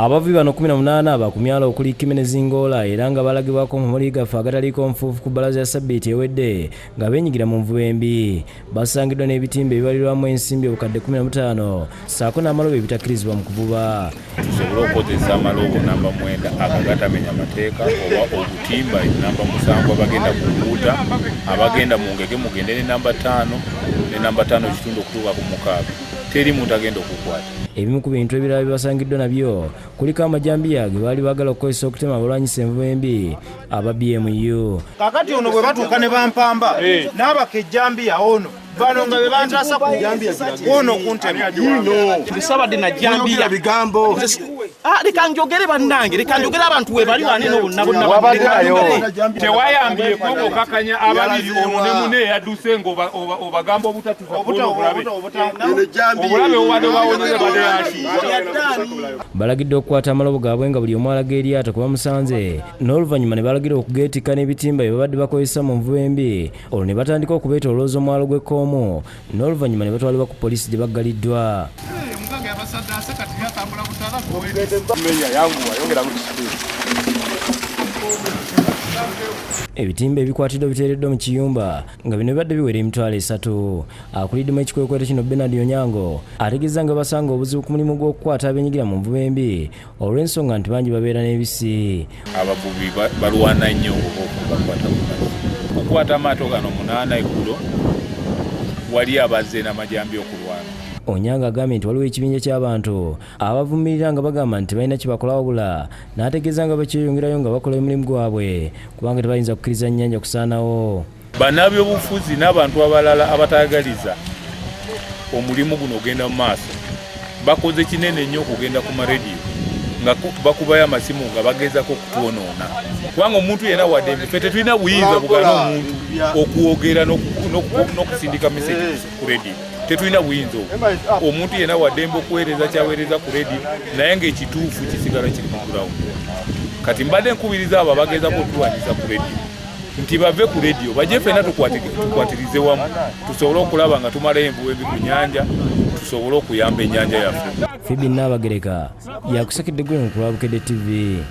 Abavubi bano 18 bakumyala okuli Kimenezi Ngola era nga balagibwako mu muli gaffe agataliko nfuufu ku bbalaza ya Sabbiiti ewedde nga beenyigira mu nvuba embi. Basangiddwa n'ebitimba ebibalirwamu ensimbi obukadde 15 ssaako n'amalobo ebitakkirizibwa mu kuvuba. Tusobola okukozesa amalobo namba 9 agatamenya mateeka oba obutimba namba 7 abagenda ku mbuuta abagenda mu ngege mugende ne namba 5 ne namba 5 kitundu okutuuka ku 6. Teri muntu agenda okukwata. Ebimu ku bintu ebirala bibasangiddwa nabyo kuliko amajambiya ge baali baagala okukozesa okutema abalwanyisa envuba embi aba BMU. Kakati ono bwe batuuka ne bampamba n'abaka ejjambiya ono bano nga be bantaasa ku jambiya ono kuntema bisabadde na jambiya bigambo leka njogere bannange leka njogere abantu we bali wane wabaddeyo tewayambye ko kakanya ababiri ono ne mune yadduse ng'obagamba obutatuuka obulabe obadde bawonyere badde yaki. Balagidde okukwata amalobo gaabwe nga buli omu alaga eryato kuba musanze n'oluvannyuma ne balagira okugeetikka n'ebitimba bye babadde bakozesa mu nvuba embi olwo ne batandika okubeetoolooza omwalo gw'Ekkomo n'oluvannyuma ne batwalibwa ku poliisi gye baggaliddwa. Ebitimba ebikwatiddwa biteereddwa mu kiyumba nga bino bibadde biwera emitwalo 3. Akuliddemu ekikwekweto kino Bernard Onyango ategeeza nga basanga obuzibu ku mulimu gw'okukwata abenyigira mu nvuba embi olw'ensonga nti bangi babeera n'ebisi. Abavubi balwana nnyo okukwata amaato gano 8 eggulo wali abazze n'amajambi okulwana. Onyango agambye nti waliwo ekibinja ky'abantu abavumirira nga bagamba nti balina kye bakola wabula n'ategeeza nga bakyeyongerayo nga bakola emirimu gwabwe kubanga tebayinza kukkiriza nnyanja kusaanawo. Bannabyobufuzi n'abantu abalala abatayagaliza omulimu guno ogenda mu maaso bakoze kinene nnyo okugenda ku marediyo nga bakubayo amasimu nga bagezako okutwonoona kubanga omuntu yenna wadde ffe tetulina buyinza bugana omuntu okuwogera n'okusindika meseji ku rediyo. Tetulina buyinza obwo. Omuntu yenna waddembe okuweereza kyaweereza ku rediyo naye ng'ekituufu kisigala kiri mu ground. Kati mbadde nkubiriza abo abagezako otuwanyiza ku rediyo nti bave ku rediyo bajje ffenna tukwatirize wamu tusobole okulaba nga tumalayo envuba embi ku nnyanja tusobole okuyamba ennyanja yaffe. Phoebe Nabagereka yakusakidde gwe mu Kulwa Bukedde TV.